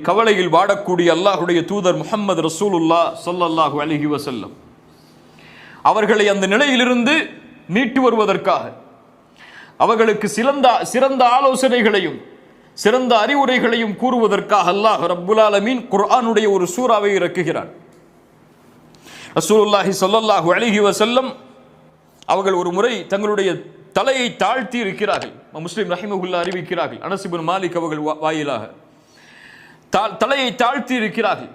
கவலையில் வாடக்கூடிய அல்லாஹுடைய தூதர் முஹம்மது ரசூலுல்லாஹ் ஸல்லல்லாஹு அலைஹி வஸல்லம் அவர்களை அந்த நிலையிலிருந்து மீட்டு வருவதற்காக அவர்களுக்கு சிறந்த ஆலோசனைகளையும் சிறந்த அறிவுரைகளையும் கூறுவதற்காக அல்லாஹ் ரப்புல் ஆலமீன் குர்ஆனுடைய ஒரு சூறாவை இறக்குகிறான். ரசூலுல்லாஹி ஸல்லல்லாஹு அலைஹி வஸல்லம் அவர்கள் ஒரு முறை தங்களுடைய தலையை தாழ்த்தி இருக்கிறார்கள். முஸ்லிம் ரஹிமஹுல்லாஹ் அறிவிக்கிறார்கள், அனஸ் இப்னு மாலிக் அவர்கள் வாயிலாக தலையை தாழ்த்தி இருக்கிறார்கள்.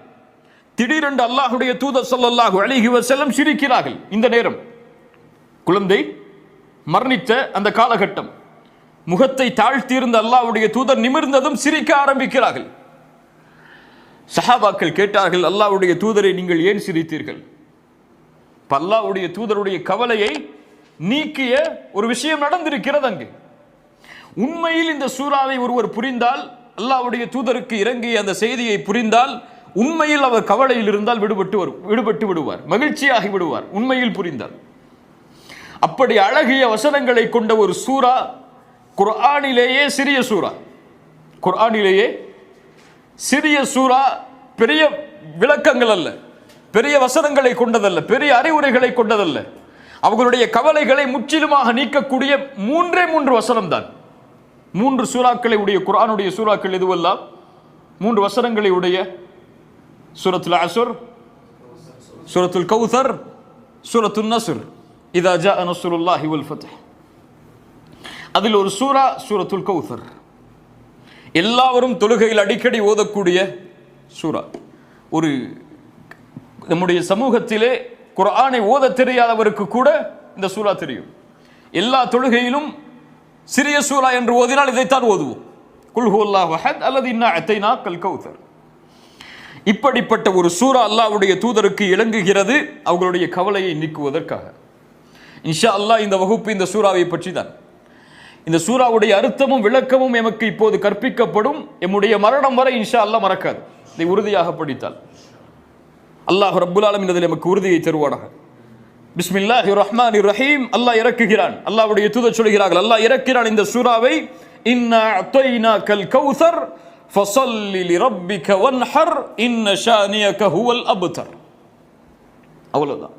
திடீரென்று அல்லாஹுடைய தூதர் ஸல்லல்லாஹு அலைஹி வஸல்லம் சிரிக்கிறார்கள். இந்த நேரம் குழந்தை மரணித்த அந்த காலகட்டம், முகத்தை தாழ்த்தியிருந்த அல்லாஹ்வுடைய தூதர் நிமிர்ந்ததும் சிரிக்க ஆரம்பிக்கிறார்கள். சஹாபாக்கள் கேட்டார்கள், அல்லாஹ்வுடைய தூதரை நீங்கள் ஏன் சிரித்தீர்கள்? அல்லாஹ்வுடைய தூதருடைய கவலையை நீக்கிய ஒரு விஷயம் நடந்திருக்கிறது அங்கு. உண்மையில் இந்த சூறாவை ஒருவர் புரிந்தால், அல்லாஹ்வுடைய தூதருக்கு இறங்கிய அந்த செய்தியை புரிந்தால், உண்மையில் அவர் கவலையில் இருந்தால் விடுபட்டு விடுவார், மகிழ்ச்சியாகி விடுவார், உண்மையில் புரிந்தார். அப்படி அழகிய வசனங்களை கொண்ட ஒரு சூரா, குர்ஆனிலேயே சிறிய சூரா, குர்ஆனிலேயே சிறிய சூரா, பெரிய விளக்கங்கள் அல்ல, பெரிய வசனங்களை கொண்டதல்ல, பெரிய அறிவுரைகளை கொண்டதல்ல. அவர்களுடைய கவலைகளை முற்றிலுமாக நீக்கக்கூடிய 3 வசனம் தான். 3 சூறாக்களை உடைய குர்ஆனுடைய சூறாக்கள் எதுவெல்லாம்? 3 வசனங்களை உடைய சூரத்துல் அஸ்ர், சூரத்துல் கௌசர், சூரத்துன் நஸ்ர், இதா ஜாஅ நஸ்ருல்லாஹி வல் ஃபத்ஹ். அதில் ஒரு சூரா சூரத்துல் கௌசர், எல்லாரும் தொழுகையில் அடிக்கடி ஓதக்கூடிய சூரா. ஒரு நம்முடைய சமூகத்திலே குர்ஆனை ஓத தெரியாதவருக்கு கூட இந்த சூரா தெரியும். எல்லா தொழுகையிலும் சிறிய சூரா என்று ஓதினால் இதைத்தான் ஓதுவோம், குல் ஹுவல்லாஹு அஹத் அல்லது இன்னா அத்தைனாக்கல் கௌசர். இப்படிப்பட்ட ஒரு சூரா அல்லாஹ்வுடைய தூதருக்கு இறங்குகிறது, அவர்களுடைய கவலையை நீக்குவதற்காக. இன்ஷா அல்லாஹ் இந்த வகுப்பு இந்த சூறாவை பற்றி தான். இந்த சூறாவுடைய அர்த்தமும் விளக்கமும் எமக்கு இப்போது கற்பிக்கப்படும். எம்முடைய மரணம் வரை இன்ஷா அல்லாஹ் மறக்காது, இதை உறுதியாக படித்தால். அல்லாஹ் ரப்புல் ஆலமீன் இதில் எமக்கு உறுதியை தருவானாக. பிஸ்மில்லாஹிர் ரஹ்மானிர் ரஹீம். அல்லாஹ் இறக்குகிறான், அல்லாஹ்வுடைய தூதர் சொல்கிறார்கள், அல்லாஹ் இறக்கிறான் இந்த சூறாவை, இன்னா அத்தைனாக்கல் கௌசர் ஃபஸல்லி லிரப்பிக வன்ஹர் இன்ன ஷானியக ஹுவல் அப்தர். அவ்வளவுதான்.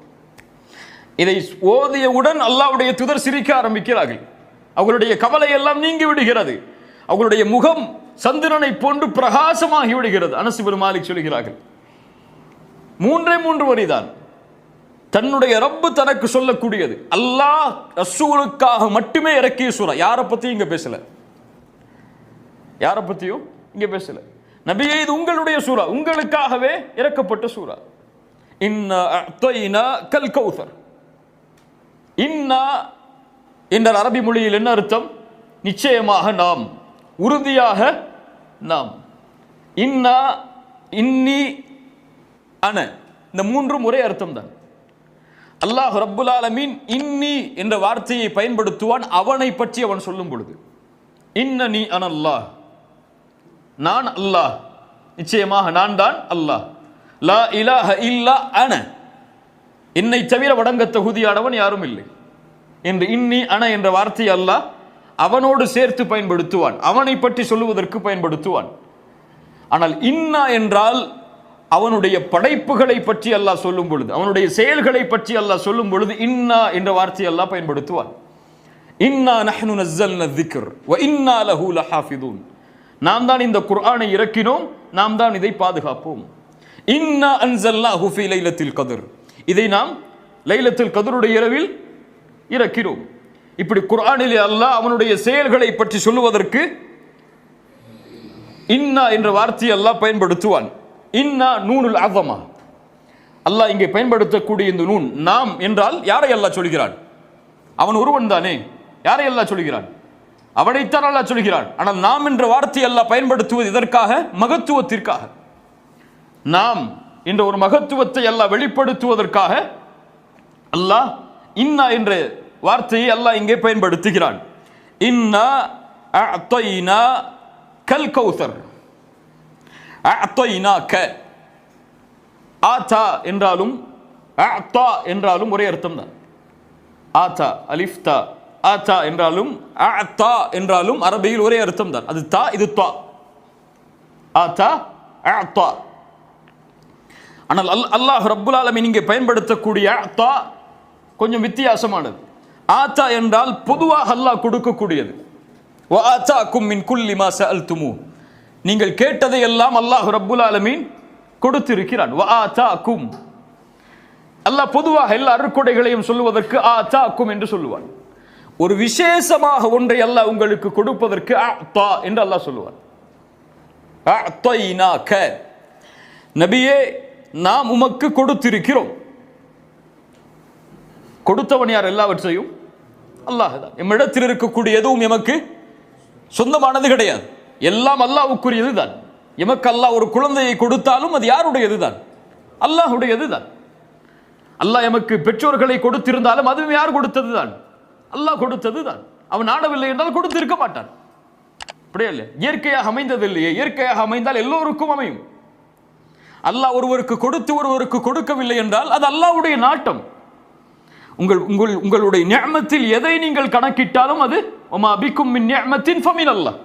இதை ஓதியவுடன் அல்லாஹ்வுடைய தூதர் சிரிக்க ஆரம்பிக்கிறார்கள். அவர்களுடைய கவலை எல்லாம் நீங்கி விடுகிறது, அவர்களுடைய முகம் சந்திரனை போன்று பிரகாசமாகி விடுகிறது. அனஸ் இப்னு மாலிக் சொல்கிறார்கள், 3 வரிதான் தன்னுடைய ரப்பு தனக்கு சொல்லக்கூடியது. அல்லாஹ் ரசூலுக்காக மட்டுமே இறக்கிய சூரா, யாரை பத்தியும் இங்க பேசல, யாரை பத்தியும் இங்க பேசல. நபியே, இது உங்களுடைய சூரா, உங்களுக்காகவே இறக்கப்பட்ட சூரா. இன்னா அத்தைனாக்கல் கௌசர். இன்னா என்ற அரபி மொழியில் என்ன அர்த்தம்? நிச்சயமாக நாம், உறுதியாக நாம். இன்னா, இன்னி, அன, இந்த 3 ஒரே அர்த்தம் தான். அல்லாஹ் ரப்புல் ஆலமீன் இன்னி என்ற வார்த்தையை பயன்படுத்துவான் அவனை பற்றி அவன் சொல்லும் பொழுது. இன்னனி அனல்லாஹ், நான் அல்லாஹ், நிச்சயமாக நான் தான் அல்லாஹ். லா இலாஹ இல்லா அன, என்னை தவிர வணங்க தகுதியானவன் யாரும் இல்லை என்று இன்னி அன என்ற வார்த்தையை அல்லாஹ் அவனோடு சேர்த்து பயன்படுத்துவான், அவனை பற்றி சொல்லுவதற்கு பயன்படுத்துவான். ஆனால் இன்னா என்றால் அவனுடைய படைப்புகளை பற்றி அல்லாஹ் சொல்லும் பொழுது, அவனுடைய செயல்களை பற்றி அல்லாஹ் சொல்லும் பொழுது இன்னா என்ற வார்த்தையை அல்லாஹ் பயன்படுத்துவான். இன்னா நஹ்னு நஸ்ஸல்னா ذிக்ர் வ இன்னா லஹு லஹாஃபிதூன். நாம் தான் இந்த குர்ஆனை இறக்கினோம், நாம் தான் இதை பாதுகாப்போம். இன்னா அன்ஸல்னாஹு ஃபீ லைலத்தில் கத்ர், இதை நாம் லைலத்துல் கத்ருடைய இரவில் இறக்கிறோம். இப்படி குர்ஆனிலே அல்லாஹ் அவனுடைய செயல்களை பற்றி சொல்லுவதற்கு இன்னா என்ற வார்த்தையை அல்லாஹ் பயன்படுத்துவான். இன்னா நூனுல் அஸமா, அல்லாஹ் இங்கே பயன்படுத்தக்கூடிய இந்த நூன் நாம் என்றால் யாரை அல்லாஹ் சொல்கிறான்? அவன் ஒருவன் தானே, யாரை அல்லாஹ் சொல்கிறான்? அவனைத்தான் அல்லாஹ் சொல்கிறான். ஆனால் நாம் என்ற வார்த்தையை அல்லாஹ் பயன்படுத்துவது இதற்காக, மகத்துவத்திற்காக. நாம் என்ற ஒரு மகத்துவத்தை அல்லாஹ் வெளிப்படுத்துவதற்காக அல்லாஹ் இன்னா என்ற வார்த்தையை அல்லாஹ் இங்கே பயன்படுத்துகிறான். இன்னா அஅத்தைனா கல் கௌசர். அஅத்தைனாக, ஆதா என்றாலும் அஅதா என்றாலும் ஒரே அர்த்தம் தான். ஆதா அலிஃப் தா, ஆதா என்றாலும் அஅதா என்றாலும் அரபியில் ஒரே அர்த்தம் தான். அது தா, இது தா. ஆதா அஅதா. ஆனால் அல்லாஹ் ரப்புல் ஆலமீன் இங்கே பயன்படுத்தக்கூடிய அஅதா கொஞ்சம் வித்தியாசமானது. ஆத்தா என்றால் பொதுவாக அல்லாஹ் கொடுக்கக்கூடியது. வ ஆதாக்கும் மின் குல்லி மா சஅல்துமு, நீங்கள் கேட்டதை எல்லாம் அல்லாஹ் ரப்புல் ஆலமீன் கொடுத்திருக்கிறான். வ ஆதாக்கும், அல்லாஹ் பொதுவாக எல்லா அருட்கொடைகளையும் சொல்லுவதற்கு ஆதாக்கும் என்று சொல்லுவான். ஒரு விசேஷமாக ஒன்றை அல்லாஹ் உங்களுக்கு கொடுப்பதற்கு அஅதா என்று அல்லாஹ் சொல்லுவான். அஅதைனாக, நபியே நாம் உமக்கு கொடுத்திருக்கிறோம். கொடுத்தவன் யார்? எல்லாவற்றையும் அல்லாஹ் தான். எம்மிடத்தில் இருக்கக்கூடிய எதுவும் எமக்கு சொந்தமானது கிடையாது, எல்லாம் அல்லாஹ்வுக்குரியது தான். எமக்கு அல்லாஹ் ஒரு குழந்தையை கொடுத்தாலும் அது யாருடையது தான்? அல்லாஹ்வுடையது தான். அல்லாஹ் எமக்கு பெற்றோர்களை கொடுத்திருந்தாலும் அதுவும் யார் கொடுத்தது தான்? அல்லாஹ் கொடுத்தது தான். அவன் ஆடவில்லை என்றால் கொடுத்திருக்க மாட்டான். அப்படியே இல்லை, இயற்கையாக அமைந்தது இல்லையே. இயற்கையாக அமைந்தால் எல்லோருக்கும் அமையும். அல்லாஹ் ஒருவருக்கு கொடுத்து ஒருவருக்கு கொடுக்கவில்லை என்றால் அது அல்லாஹ்வுடைய நாட்டம். உங்களுடைய நிஅமத்தில் எதை நீங்கள் கணக்கிட்டாலும் அது வமா பிக்கும் மின் நிஅமத்தின் ஃபமின் அல்லாஹ்,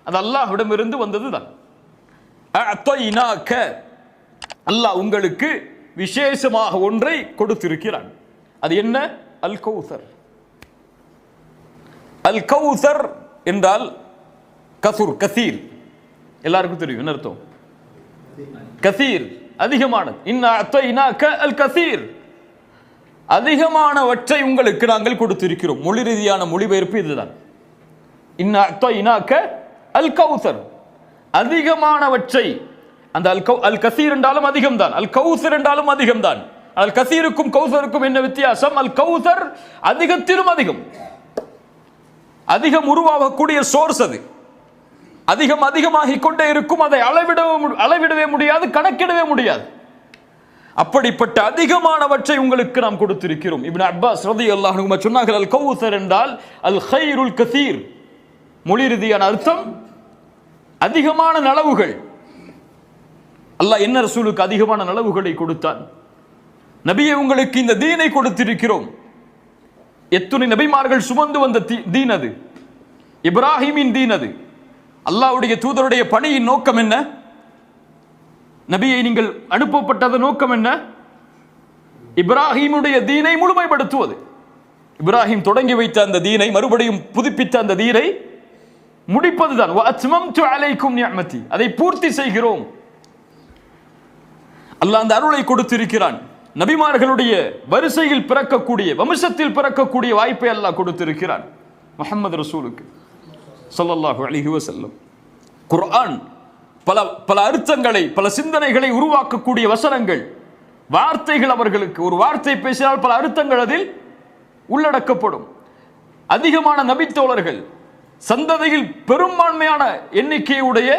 அது அல்லாஹ்விடமிருந்து வந்ததுதான். அஅதைனாக, அல்லாஹ் உங்களுக்கு விசேஷமாக ஒன்றை கொடுத்திருக்கிறான். அது என்ன? அல் கௌசர். அல் கௌசர் என்றால் கசுர், கசீர், எல்லாருக்கும் தெரியும் என்ன அர்த்தம்? கசீர், அதிகமானது. இன்னா அஅதைனாக அல் கசீர், அதிகமானவற்றை உங்களுக்கு நாங்கள் கொடுத்திருக்கிறோம். மொழி ரீதியான மொழிபெயர்ப்பு இதுதான். இன்னா அஅதைனாக அல் கௌசர், அதிகமானவற்றை. அந்த அல் கசீர் என்றாலும் அதிகம்தான், அல் கௌசர் என்றாலும் அதிகம்தான். அல் கசீருக்கும் கௌசருக்கும் என்ன வித்தியாசம்? அல் கௌசர் அதிகத்திலும் அதிகம், அதிகம் உருவாகக்கூடிய சோர்ஸ். அது அதிகம் அதிகமாகிக் கொண்டே இருக்கும். அதை அளவிடவே முடியாது, கணக்கிடவே முடியாது. அப்படிப்பட்ட அதிகமானவற்றை உங்களுக்கு நாம் கொடுத்திருக்கிறோம். இப்னு அப்பாஸ் ரலியல்லாஹு அன்ஹு சொன்னார்கள், அல் கௌசர் என்றால் அல் கைருல் கசீர். மொழி ரீதியான அர்த்தம் அதிகமான நலவுகள். அல்லாஹ் என்ன ரசூலுக்கு அதிகமான நலவுகளை கொடுத்தான்? நபியே உங்களுக்கு இந்த தீனை கொடுத்திருக்கிறோம். எத்துணை நபிமார்கள் சுமந்து வந்த தீன் அது, இப்ராஹிமின் தீன் அது. அல்லாஹ்வுடைய தூதருடைய பணியின் நோக்கம் என்ன? நபியை நீங்கள் அனுப்பப்பட்டது நோக்கம் என்ன? இப்ராஹிமுடைய தீனை முழுமைப்படுத்துவது. இப்ராஹிம் தொடங்கி வைத்த அந்த தீனை, மறுபடியும் புதுப்பித்த அந்த தீனை முடிப்பதுதான். வ அத்மம்து அலைக்கும் நிஅமதி, அதை பூர்த்தி செய்கிறோம். அல்லாஹ் அந்த அருளை கொடுத்திருக்கிறான். நபிமார்களுடைய வரிசையில் பிறக்கக்கூடிய, வம்சத்தில் பிறக்கக்கூடிய வாய்ப்பை அல்லாஹ் கொடுத்திருக்கிறான் முஹம்மது ரசூலுக்கு ஸல்லல்லாஹு அலைஹி வஸல்லம். குர்ஆன் பல பல அர்த்தங்களை, பல சிந்தனைகளை உருவாக்கக்கூடிய வசனங்கள், வார்த்தைகள். அவர்களுக்கு ஒரு வார்த்தை பேசினால் பல அர்த்தங்கள் அதில் உள்ளடக்கப்படும். அதிகமான நபித்தோழர்கள், சந்ததியில் பெரும்பான்மையான எண்ணிக்கையுடைய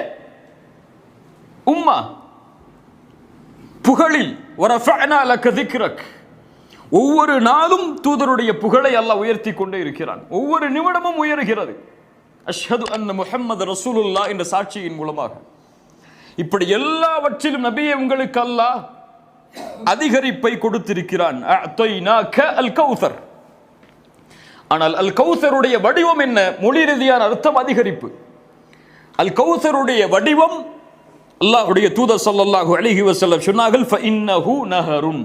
உம்மா, புகழில் வரஃபஅனா லக திக்ரக், ஒவ்வொரு நாளும் தூதருடைய புகழை அல்லாஹ் உயர்த்தி கொண்டே இருக்கிறான். ஒவ்வொரு நிமிடமும் உயர்கிறது. அஷ்ஹது அன்ன முஹம்மது ரசூலுல்லாஹ் என்ற சாட்சியின் மூலமாக. இப்படி எல்லாவற்றிலும் நபியே உங்களுக்கு அல்லாஹ் அதிகரிப்பை கொடுத்திருக்கிறான். அஅதைனாக அல் கௌசர். ஆனால் அல் கௌசருடைய வடிவம் என்ன? மொழி ரீதியான அர்த்தம் அதிகரிப்பு. அல் கௌசருடைய வடிவம், அல்லாஹ்வுடைய தூதர் ஸல்லல்லாஹு அலைஹி வஸல்லம் சொன்னார்கள், ஃபஇன்னஹு நஹருன்,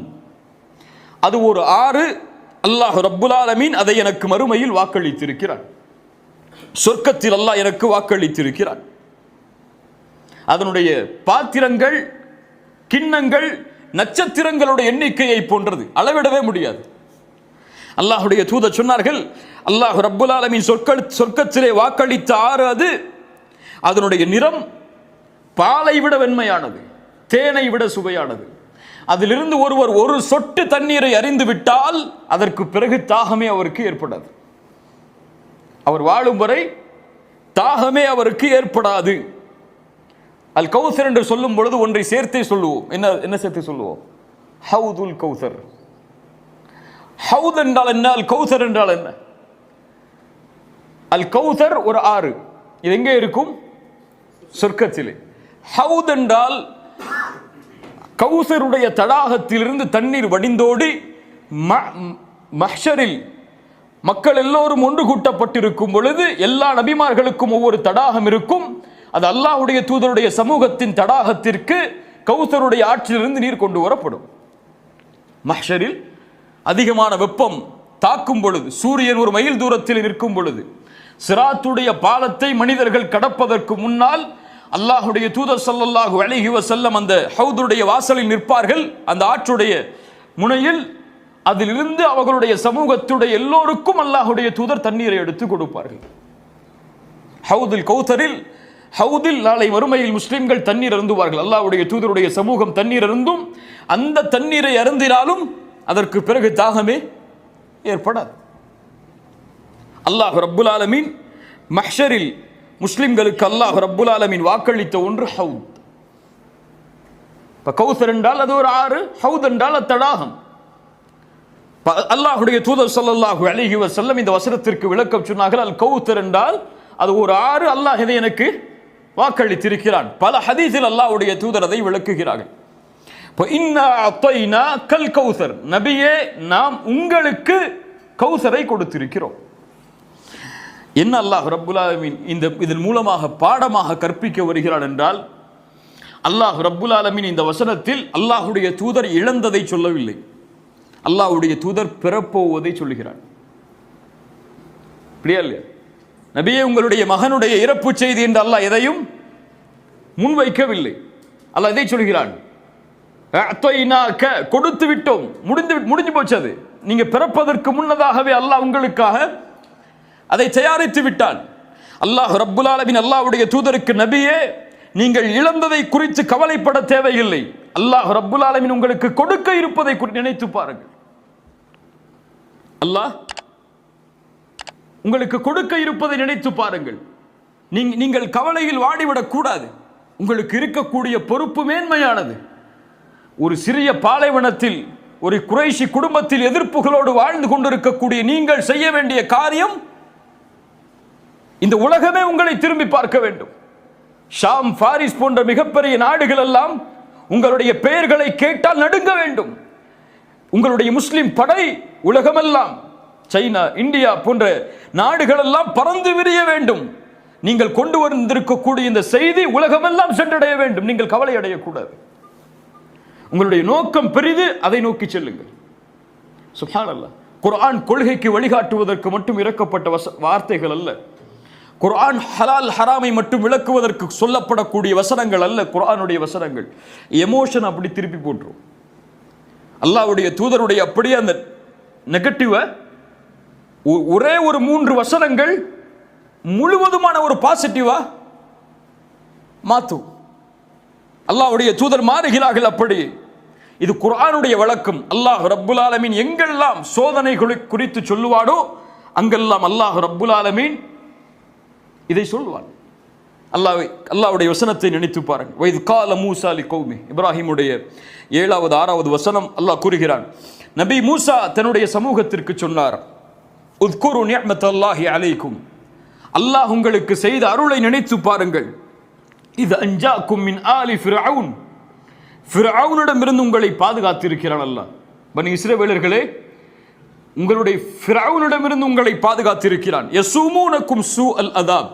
அது ஒரு ஆறு. அல்லாஹ் ரப்புல் ஆலமீன் அதை எனக்கு மறுமையில் வாக்களித்திருக்கிறான். சொர்க்கத்தில் அல்லாஹ் எனக்கு வாக்களித்திருக்கிறான். அதனுடைய பாத்திரங்கள், கிண்ணங்கள் நட்சத்திரங்களுடைய எண்ணிக்கையை போன்றது, அளவிடவே முடியாது. அல்லாஹ்வுடைய தூதர் சொன்னார்கள், அல்லாஹ் ரப்புல் ஆலமீன் சொர்க்கத்திலே வாக்களித்த ஆறு அது. அதனுடைய நிறம் பாலை விட வெண்மையானது, தேனை விட சுவையானது. அதிலிருந்து ஒருவர் ஒரு சொட்டு தண்ணீரை அறிந்து விட்டால் அதற்கு பிறகு தாகமே அவருக்கு ஏற்படாது. அவர் வாழும் வரை தாகமே அவருக்கு ஏற்படாது. அல் கௌசர் என்று சொல்லும் பொழுது ஒன்றை சேர்த்தே சொல்லுவோம். என்ன சேர்த்து சொல்லுவோம்? ஹவுதுல் கௌசர். ஹவுத் என்றால் என்ன? அல் கௌசர் என்றால் என்ன? அல் கௌசர் ஒரு ஆறு. இது எங்கே இருக்கும்? சொர்க்கத்திலே. ஹவுத் என்றால் கௌசருடைய தடாகத்திலிருந்து தண்ணீர் வடிந்தோடி மஹ்ஷரில் மக்கள் எல்லோரும் ஒன்று கூட்டப்பட்டிருக்கும் பொழுது எல்லா நபிமார்களுக்கும் ஒவ்வொரு தடாகம் இருக்கும். அது அல்லாஹ்வுடைய தூதருடைய சமூகத்தின் தடாகத்திற்கு கௌசருடைய ஆற்றிலிருந்து நீர் கொண்டு வரப்படும். மஹ்ஷரில் அதிகமான வெப்பம் தாக்கும் பொழுது, சூரியன் ஒரு மைல் தூரத்தில் நிற்கும் பொழுது, சிராத்துடைய பாலத்தை மனிதர்கள் கடப்பதற்கு முன்னால் அல்லாஹ்வுடைய தூதர் ஸல்லல்லாஹு அலைஹி வஸல்லம் அந்த ஹவுதுடைய வாசலில் நிற்பார்கள். அந்த ஆற்றுடைய முனையில் அதிலிருந்து அவர்களுடைய சமூகத்துடைய எல்லோருக்கும் அல்லாஹ்வுடைய தூதர் தண்ணீரை எடுத்து கொடுப்பார்கள். ஹவுதுல் கௌதரில், ஹவுதில் நாளை மறுமையில் முஸ்லிம்கள் தண்ணீர் அருந்துவார்கள். அல்லாஹ்வுடைய தூதருடைய சமூகம் தண்ணீர் அருந்தும். அந்த தண்ணீரை அருந்தினாலும் அதற்கு பிறகு தாகமே ஏற்படாது. அல்லாஹ் ரப்புல் ஆலமீன் மஹ்ஷரில் முஸ்லிம்களுக்கு அல்லாஹ் ரப்புல் ஆலமீன் வாக்களித்த ஒன்று ஹவுத். கௌசர் என்றால் அது ஒரு ஆறு, ஹவுத் என்றால் தடாகம். அல்லாஹ்வுடைய தூதர் ஸல்லல்லாஹு அலைஹி வஸல்லம் இந்த வசனத்திற்கு விளக்கம் சொன்னார்கள். அல் கௌசர் என்றால் அது ஒரு ஆறு, அல்லாஹ் இதை எனக்கு வாக்களித்திருக்கிறான். பல ஹதீஸில் அல்லாஹ்வுடைய தூதர் அதை விளக்குகிறார்கள். கல் கௌசர், நபியே நாம் உங்களுக்கு கௌசரை கொடுத்திருக்கிறோம். என்ன அல்லாஹ் ரப்புல் ஆலமீன் இதன் மூலமாக பாடமாக கற்பிக்க வருகிறான் என்றால், அல்லாஹ் ரப்புல் ஆலமீன் இந்த வசனத்தில் அல்லாஹ்வுடைய தூதர் இழந்ததை சொல்லவில்லை, அல்லாஹ்வுடைய தூதர் பெறப்போவதை சொல்லுகிறான். அப்படியா இல்லையா? நபியே உங்களுடைய மகனுடைய இறப்பு செய்தி என்று அல்லாஹ் எதையும் முன்வைக்கவில்லை. அல்லாஹ் இதை சொல்கிறான், கொடுத்து விட்டோம், முடிஞ்சு போச்சு. அது நீங்க பிறப்பதற்கு முன்னதாகவே அல்லாஹ் உங்களுக்காக அதை தயாரித்து விட்டான். அல்லாஹ் ரப்புல் ஆலமீன் அல்லாஹ்வுடைய தூதருக்கு, நபியே நீங்கள் இழந்ததை குறித்து கவலைப்பட தேவையில்லை, அல்லாஹ் ரப்புல் ஆலமீன் உங்களுக்கு கொடுக்க இருப்பதை நினைத்து பாருங்கள். அல்லாஹ் உங்களுக்கு கொடுக்க இருப்பதை நினைத்து பாருங்கள். நீங்கள் கவலையில் வாடிவிடக் கூடாது. உங்களுக்கு இருக்கக்கூடிய பொறுப்பு மேன்மையானது. ஒரு சிறிய பாலைவனத்தில் ஒரு குறைஷி குடும்பத்தில் எதிர்ப்புகளோடு வாழ்ந்து கொண்டிருக்கக்கூடிய நீங்கள் செய்ய வேண்டிய காரியம், இந்த உலகமே உங்களை திரும்பி பார்க்க வேண்டும். ஷாம், பாரிஸ் போன்ற மிகப்பெரிய நாடுகள் எல்லாம் உங்களுடைய பெயர்களை கேட்டால் நடுங்க வேண்டும். உங்களுடைய முஸ்லிம் படை உலகமெல்லாம், சைனா, இந்தியா போன்ற நாடுகள் எல்லாம் பறந்து விரிய வேண்டும். நீங்கள் கொண்டு வந்திருக்கக்கூடிய இந்த செய்தி உலகமெல்லாம் சென்றடைய வேண்டும். நீங்கள் கவலை அடையக்கூடாது. உங்களுடைய நோக்கம் பெரிது, அதை நோக்கி செல்லுங்கள். சுப்ஹானல்லாஹ். குர்ஆன் கொள்கைக்கு வழிகாட்டுவதற்கு மட்டும் இறக்கப்பட்ட வார்த்தைகள் அல்ல. குர்ஆன் ஹலால் ஹராமை மட்டும் விளக்குவதற்கு சொல்லப்படக்கூடிய வசனங்கள் அல்ல. குர்ஆனுடைய வசனங்கள் எமோஷன் அப்படி திருப்பி போட்டுரும். அல்லாஹ்வுடைய தூதருடைய அப்படியே அந்த நெகட்டிவ ஒரே ஒரு 3 வசனங்கள் முழுவதுமான ஒரு பாசிட்டிவா மாற்றும். அல்லாஹ்வுடைய தூதர் மாறுகிறார்கள். அப்படி இது குர்ஆனுடைய வழக்கம். அல்லாஹ் ரப்புல் ஆலமீன் எங்கெல்லாம் சோதனைகளை குறித்து சொல்லுவாடோ அங்கெல்லாம் அல்லாஹ் ரப்புல் ஆலமீன் இதை சொல்வான். அல்லாஹ்வுடைய வசனத்தை நினைத்து பாருங்கள். வைத் கால மூசா லிகௌமி, இப்ராஹிமுடைய 7வது 6வது வசனம் அல்லாஹ் கூறுகிறான், நபி மூசா தன்னுடைய சமூகத்திற்கு சொன்னார், உத்குரு நிஅமத்தல்லாஹி அலைக்கும், அல்லாஹ் உங்களுக்கு செய்த அருளை நினைத்து பாருங்கள். இது அன்ஜாக்கும் மின் ஆலி ஃபிர்அவுன், ஃபிர்அவுனிடமிருந்து உங்களை பாதுகாத்திருக்கிறான் அல்லாஹ். பனி இஸ்ரவேலர்களே, உங்களுடைய ஃபிர்அவுனிடமிருந்து உங்களை பாதுகாத்திருக்கிறான். யஸூமூனக்கும் சூஅல் அதாப்,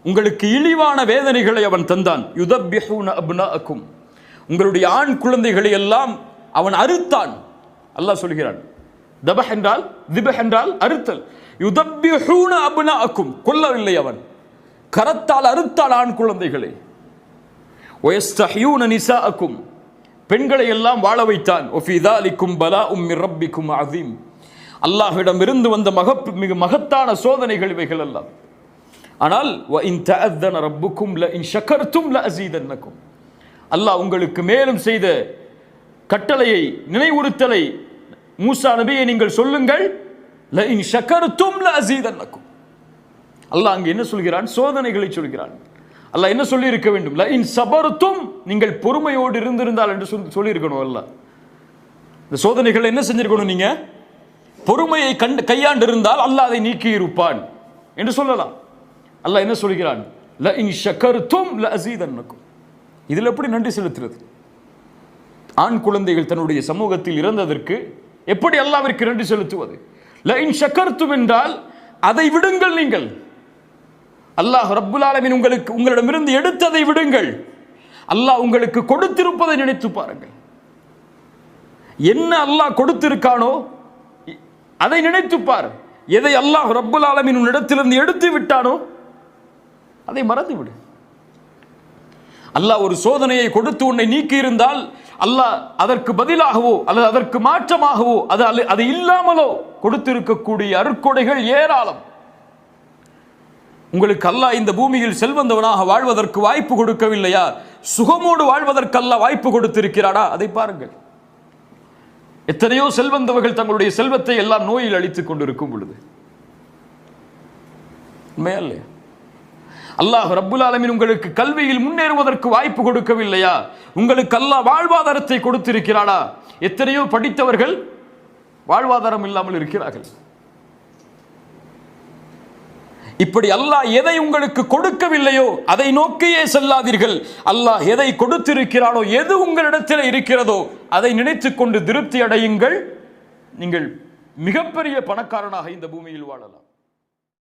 உங்களுக்கு இழிவான வேதனைகளை அவன் தந்தான். யுதப்பிஹூன அப்னாஅக்கும், உங்களுடைய ஆண் குழந்தைகளை எல்லாம் அவன் அறுத்தான். அல்லாஹ் சொல்கிறான், தபஹ் என்றால் திபஹ் என்றால் அறுத்தல். யுதப்பிஹூன அப்னாஅக்கும், கொல்லவில்லை, அவன் கரத்தால் அறுத்தால் ஆண் குழந்தைகளை. வயஸ்தஹ்யூன நிசாஅக்கும், பெண்களை எல்லாம் வாழ வைத்தான். வஃபீ ذாலிக்கும் பலாஉம் மிர் ரப்பிக்கும் அஸீம், அல்லாஹ்விடம் இருந்து வந்த மிக மகத்தான சோதனைகள் இவைகள் எல்லாம். ஆனால் வ இன் தஅذன ரப்புக்கும் ல இன் ஷக்கர்தும் ல அஸீதன்னக்கும், அல்லாஹ் உங்களுக்கு மேலும் செய்த கட்டளையை, நினைவுறுத்தலை, மூசா நபியை நீங்கள் சொல்லுங்கள், ல இன் ஷக்கர்தும் ல அஸீதன்னக்கும். அல்லாஹ் அங்கே என்ன சொல்கிறான்? சோதனைகளை சொல்கிறான். அல்லாஹ் என்ன சொல்லி இருக்க வேண்டும்? ல இன் சபர்தும், நீங்கள் பொறுமையோடு இருந்திருந்தால் என்று சொல்லி இருக்கணும். அல்லாஹ் இந்த சோதனைகளை என்ன செஞ்சிருக்கணும்? நீங்க பொறுமையை கையாண்டு இருந்தால் அல்லாஹ் அதை நீக்கி இருப்பான் என்று சொல்லலாம். அல்லாஹ் என்ன சொல்கிறான்? ல இன் ஷக்கர்தும் ல அஸீதன்னக்கும். இதில் எப்படி நன்றி செலுத்துறது? ஆண் குழந்தைகள் தன்னுடைய சமூகத்தில் இறந்ததற்கு எப்படி அல்லாஹ்விற்கு நன்றி செலுத்துவது? ல இன் ஷக்கர்தும் என்றால் அதை விடுங்கள், நீங்கள் அல்லாஹ் ரப்புல் ஆலமீன் உங்களிடமிருந்து எடுத்ததை விடுங்கள், அல்லாஹ் உங்களுக்கு கொடுத்திருப்பதை நினைத்து பாருங்கள். என்ன அல்லாஹ் கொடுத்திருக்கானோ அதை நினைத்து பார். எதை அல்லாஹ் ரப்புல் ஆலமீன் உன்னிடத்திலிருந்து எடுத்து விட்டானோ அதை மறந்து விடு. அல்லாஹ் ஒரு சோதனையை கொடுத்து உன்னை நீக்கி இருந்தால் அல்லாஹ் அதற்கு பதிலாகவோ அல்லது அதற்கு மாற்றமாகவோ அது இல்லாமலோ கொடுத்திருக்கக்கூடிய அருட்கொடைகள் ஏராளம். உங்களுக்கு அல்லாஹ் இந்த பூமியில் செல்வந்தவனாக வாழ்வதற்கு வாய்ப்பு கொடுக்கவில்லையா? சுகமோடு வாழ்வதற்கு அல்லாஹ் வாய்ப்பு கொடுத்திருக்கிறானா? அதை பாருங்கள். எத்தனையோ செல்வந்தவர்கள் தங்களுடைய செல்வத்தை எல்லாம் நோயில் அழித்துக் கொண்டிருக்கும் பொழுது உண்மையல்ல? அல்லாஹ் ரப்புல் ஆலமீன் உங்களுக்கு கல்வியில் முன்னேறுவதற்கு வாய்ப்பு கொடுக்கவில்லையா? உங்களுக்கு அல்லாஹ் வாழ்வாதாரத்தை கொடுத்திருக்கிறானா? எத்தனையோ படித்தவர்கள் வாழ்வாதாரம் இல்லாமல் இருக்கிறார்கள். இப்படி அல்லாஹ் எதை உங்களுக்கு கொடுக்கவில்லையோ அதை நோக்கியே செல்லாதீர்கள். அல்லாஹ் எதை கொடுத்திருக்கிறானோ, எது உங்களிடத்தில் இருக்கிறதோ அதை நினைத்துக் கொண்டு திருப்தி அடையுங்கள். நீங்கள் மிகப்பெரிய பணக்காரனாக இந்த பூமியில் வாழலாம்.